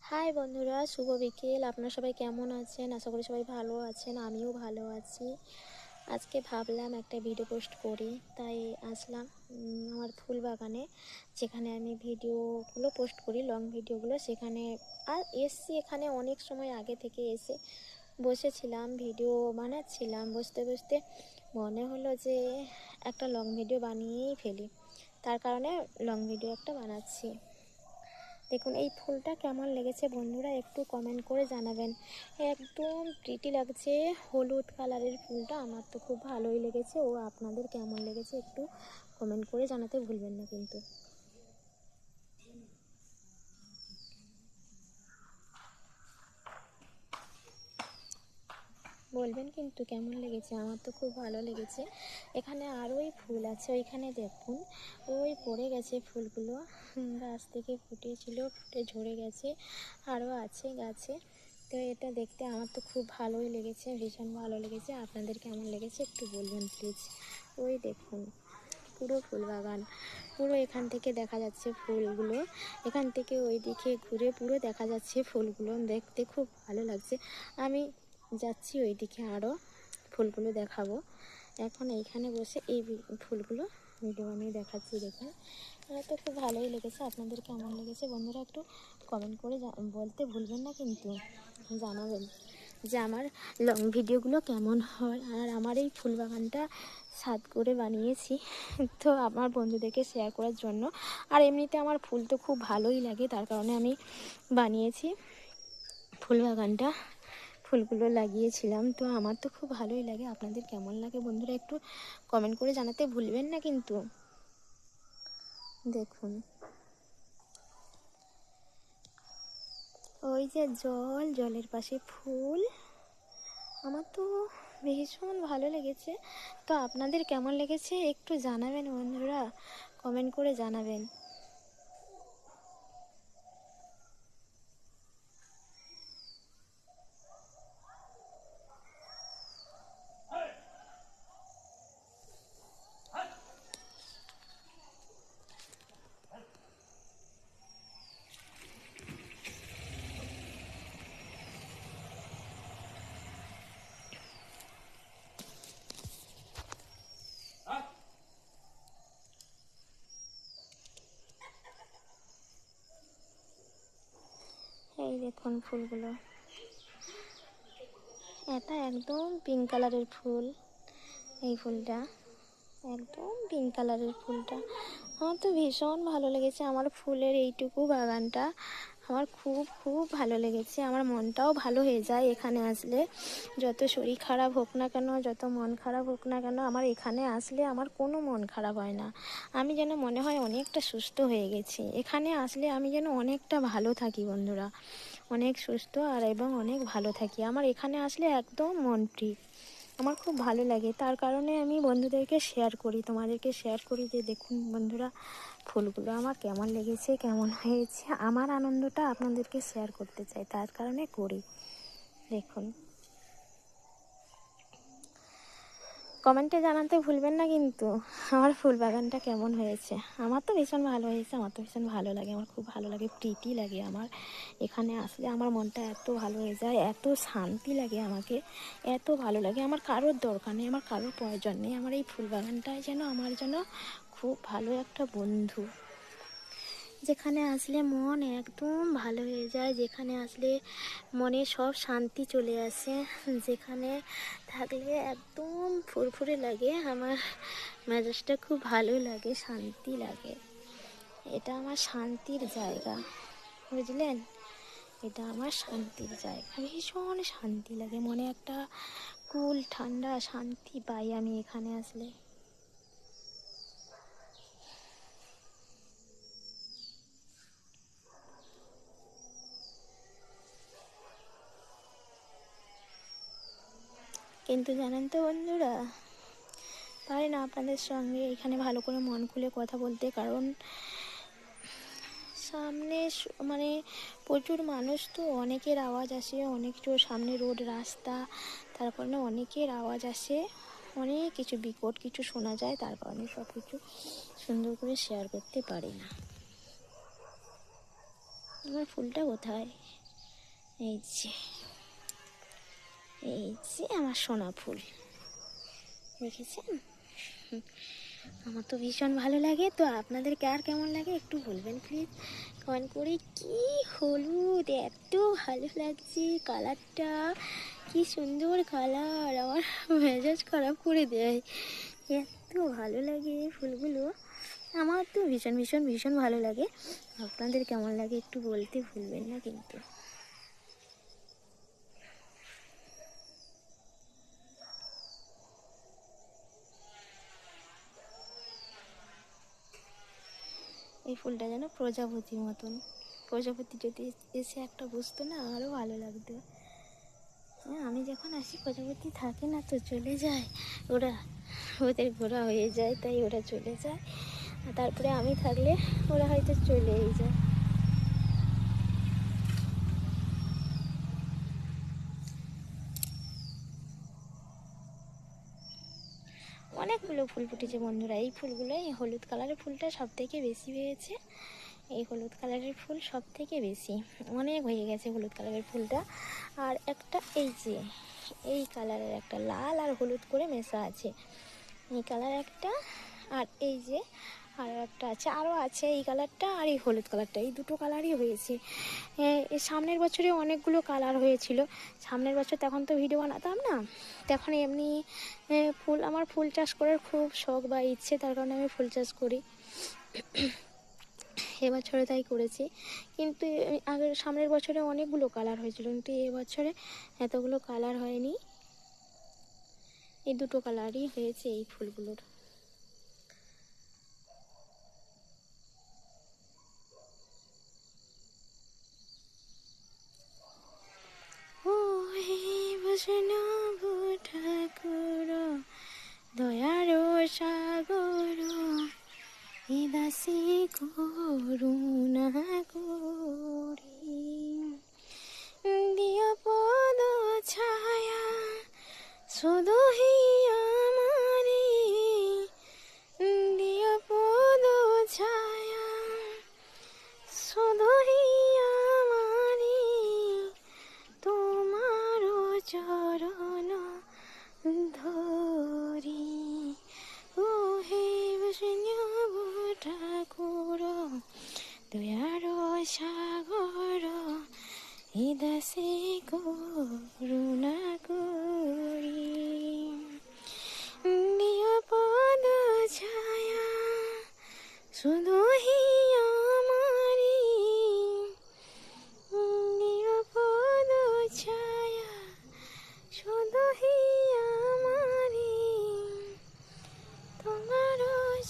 High বন্ধুরা, শুভ বিকেল। আপনারা সবাই কেমন আছেন? আশা করি সবাই ভালো আছেন। আমিও ভালো আছি। আজকে ভাবলাম একটা ভিডিও পোস্ট করি, তাই আসলাম আমার ফুল বাগানে, যেখানে আমি ভিডিওগুলো পোস্ট করি, লং ভিডিওগুলো। সেখানে আর এসছি, এখানে অনেক সময় আগে থেকে এসে বসেছিলাম, ভিডিও বানাচ্ছিলাম। বসতে বসতে মনে হলো যে একটা লং ভিডিও বানিয়েই ফেলি, তার কারণে লং ভিডিও একটা বানাচ্ছি। দেখুন এই ফুলটা কেমন লেগেছে বন্ধুরা, একটু কমেন্ট করে জানাবেন। একদম প্রিটি লাগছে, হলুদ কালারের ফুলটা। আমার তো খুব ভালোই লেগেছে। ও আপনাদের কেমন লেগেছে একটু কমেন্ট করে জানাতে ভুলবেন না কিন্তু। বলবেন কিন্তু কেমন লেগেছে। আমার তো খুব ভালো লেগেছে। এখানে আরোই ফুল আছে, ওইখানে দেখুন ওই পড়ে গেছে ফুলগুলো, গাছ থেকে ফুটেছিল, ফুটে ঝরে গেছে, আরও আছে গাছে। তো এটা দেখতে আমার তো খুব ভালোই লেগেছে, ভীষণ ভালো লেগেছে। আপনাদের কেমন লেগেছে একটু বলবেন প্লিজ। ওই দেখুন পুরো ফুল বাগান, পুরো এখান থেকে দেখা যাচ্ছে ফুলগুলো, এখান থেকে ওই দিকে ঘুরে পুরো দেখা যাচ্ছে ফুলগুলো। দেখতে খুব ভালো লাগছে। আমি যাচ্ছি ওই দিকে, আরও ফুলগুলো দেখাবো। এখন এইখানে বসে এই ফুলগুলো ভিডিও বানিয়ে দেখাচ্ছি। দেখুন এটা তো খুব ভালোই লেগেছে। আপনাদের কেমন লেগেছে বন্ধুরা একটু কমেন্ট করে বলতে ভুলবেন না কিন্তু, জানাবেন যে আমার লং ভিডিওগুলো কেমন হয়। আর আমার এই ফুল বাগানটা ছাদ করে বানিয়েছি তো আমার বন্ধুদেরকে শেয়ার করার জন্য। আর এমনিতে আমার ফুল তো খুব ভালোই লাগে, তার কারণে আমি বানিয়েছি ফুল বাগানটা, ফুলগুলো লাগিয়েছিলাম। তো আমার তো খুব ভালোই লাগে। আপনাদের কেমন লাগে বন্ধুরা একটু কমেন্ট করে জানাতে ভুলবেন না কিন্তু। দেখুন ওই যে জলের পাশে ফুল, আমার তো ভীষণ ভালো লেগেছে। তো আপনাদের কেমন লেগেছে একটু জানাবেন বন্ধুরা, কমেন্ট করে জানাবেন। এই দেখুন ফুলগুলো, এটা একদম পিঙ্ক কালারের ফুল। এই ফুলটা একদম পিঙ্ক কালারের ফুলটা আমার তো ভীষণ ভালো লেগেছে। আমার ফুলের এইটুকু বাগানটা আমার খুব খুব ভালো লেগেছে। আমার মনটাও ভালো হয়ে যায় এখানে আসলে। যত শরীর খারাপ হোক না কেন, যত মন খারাপ হোক না কেন, আমার এখানে আসলে আমার কোনো মন খারাপ হয় না। আমি যেন মনে হয় অনেকটা সুস্থ হয়ে গেছি। এখানে আসলে আমি যেন অনেকটা ভালো থাকি বন্ধুরা, অনেক সুস্থ আর এবং অনেক ভালো থাকি। আমার এখানে আসলে একদম মন ফ্রি, আমার খুব ভালো লাগে। তার কারণে আমি বন্ধুদেরকে শেয়ার করি, তোমাদেরকে শেয়ার করি যে দেখুন বন্ধুরা ফুলগুলো আমার কেমন লেগেছে, কেমন হয়েছে। আমার আনন্দটা আপনাদেরকে শেয়ার করতে চাই, তার কারণে করি। দেখুন কমেন্টে জানাতে ভুলবেন না কিন্তু আমার ফুল বাগানটা কেমন হয়েছে। আমার তো ভীষণ ভালো হয়েছে, আমার তো ভীষণ ভালো লাগে, আমার খুব ভালো লাগে, প্রীতি লাগে আমার। এখানে আসলে আমার মনটা এত ভালো হয়ে যায়, এত শান্তি লাগে আমাকে, এত ভালো লাগে। আমার কারোর দরকার নেই, আমার কারোর প্রয়োজন নেই। আমার এই ফুল বাগানটাই যেন আমার জন্য খুব ভালো একটা বন্ধু। যেখানে আসলে মন একদম ভালো হয়ে যায়, যেখানে আসলে মনে সব শান্তি চলে আসে, যেখানে থাকলে একদম ফুরফুরে লাগে, আমার মেজাজটা খুব ভালো লাগে, শান্তি লাগে। এটা আমার শান্তির জায়গা, বুঝলেন? এটা আমার শান্তির জায়গা, ভীষণ শান্তি লাগে মনে, একটা কুল ঠান্ডা শান্তি পাই আমি এখানে আসলে। কিন্তু জানেন তো বন্ধুরা, পারি না আপনাদের সঙ্গে এখানে ভালো করে মন খুলে কথা বলতে, কারণ সামনে মানে প্রচুর মানুষ, তো অনেকের আওয়াজ আসে, অনেক সামনে রোড রাস্তা, তার কারণে অনেকের আওয়াজ আসে, অনেক কিছু বিকট কিছু শোনা যায়, তার কারণে সব কিছু সুন্দর করে শেয়ার করতে পারি না। আমার ফুলটা কোথায়? এই যে, এই যে আমার সোনা ফুল, দেখেছেন? আমার তো ভীষণ ভালো লাগে। তো আপনাদের কার কেমন লাগে একটু বলবেন প্লিজ কমেন্ট করে। কি হলুদ, এত ভালো লাগছে কালারটা, কি সুন্দর কালার, আমার মেজাজ খারাপ করে দেয়, এত ভালো লাগে ফুলগুলো। আমার তো ভীষণ ভীষণ ভীষণ ভালো লাগে। আপনাদের কেমন লাগে একটু বলতে ভুলবেন না কিন্তু। এই ফুলটা যেন প্রজাপতির মতন, প্রজাপতি যদি এসে একটা বসতো না আরও ভালো লাগতো। হ্যাঁ, আমি যখন আসি প্রজাপতি থাকে না, তো চলে যায় ওরা, ওদের ঘোরা হয়ে যায়, তাই ওরা চলে যায়। আর তারপরে আমি থাকলে ওরা হয়তো চলেই যায়। অনেকগুলো ফুল ফুটেছে বন্ধুরা। এই ফুলগুলো, এই হলুদ কালারের ফুলটা সব থেকে বেশি হয়েছে। এই হলুদ কালারের ফুল সব থেকে বেশি, অনেক হয়ে গেছে হলুদ কালারের ফুলটা। আর একটা এই যে এই কালারের একটা লাল আর হলুদ করে মেশা আছে, এই কালার একটা, আর এই যে আর একটা আছে, আরও আছে এই কালারটা আর এই হলুদ কালারটা, এই দুটো কালারই হয়েছে। এর সামনের বছরে অনেকগুলো কালার হয়েছিল। সামনের বছর তখন তো ভিডিও বানাতাম না, তখন এমনি ফুল, আমার ফুল চাষ করার খুব শখ বা ইচ্ছে, তার কারণে আমি ফুল চাষ করি। এবছরে তাই করেছি। কিন্তু আগের সামনের বছরে অনেকগুলো কালার হয়েছিল, কিন্তু এবছরে এতগুলো কালার হয়নি, এই দুটো কালারই হয়েছে এই ফুলগুলোর। ও হে বৈষ্ণব ঠাকুর, দয়ার সাগর, এ দাসী করুণা করি, দিয়া পদ ছায়া শুধু আমারে, দিয়া পদ ছায়া শুধু আমারে, তোমার চরণ ধরি। ও হে বৈষ্ণব ঠাকুর, দয়ার সাগর, এ দাসে করুণা করি, দিও পদ ছায়া শুধু আমারে, দিও পদ ছায়া শুধু আমারে, তোমার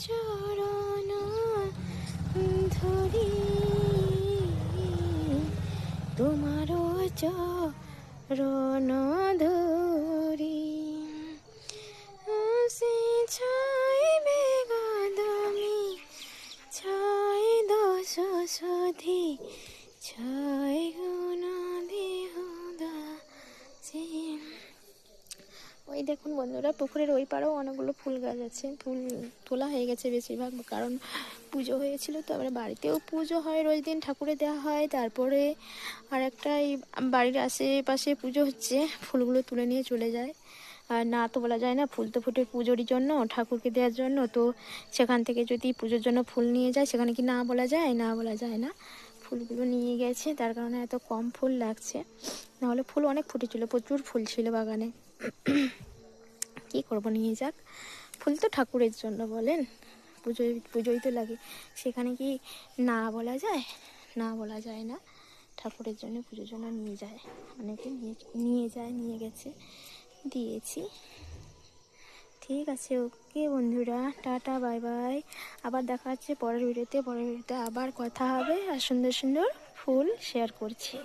চরণ ধরি, তোমার চরণ ধরি, সে ছাইবে গদমি, ছাই দোষ শোধি, ছাই গুণ দেহ দাসে। ওই দেখুন বন্ধুরা, পুকুরের ওই পাড়েও অনেকগুলো ফুল গাছ আছে, ফুল তোলা হয়ে গেছে বেশিরভাগ, কারণ পুজো হয়েছিল তো। আবার বাড়িতেও পুজো হয়, রোজ দিন ঠাকুরে দেওয়া হয়। তারপরে আর একটা এই বাড়ির আশেপাশে পুজো হচ্ছে, ফুলগুলো তুলে নিয়ে চলে যায়। আর না তো বলা যায় না, ফুল তো ফুটে পুজোর জন্য, ঠাকুরকে দেওয়ার জন্য, তো সেখান থেকে যদি পুজোর জন্য ফুল নিয়ে যায়, সেখানে কি না বলা যায়? না বলা যায় না। ফুলগুলো নিয়ে গেছে, তার কারণে এত কম ফুল লাগছে, নাহলে ফুল অনেক ফুটেছিল, প্রচুর ফুল ছিল বাগানে। কী করবো, নিয়ে যাক, ফুল তো ঠাকুরের জন্য বলেন, পুজোই তো লাগে, সেখানে কি না বলা যায়? না বলা যায় না। ঠাকুরের জন্য, পুজোর জন্য নিয়ে যায়, অনেকে নিয়ে যায়, নিয়ে গেছে, দিয়েছি। ঠিক আছে, ওকে বন্ধুরা, টাটা, বাই বাই। আবার দেখা হচ্ছে পরের ভিডিওতে আবার কথা হবে, আর সুন্দর সুন্দর ফুল শেয়ার করছি।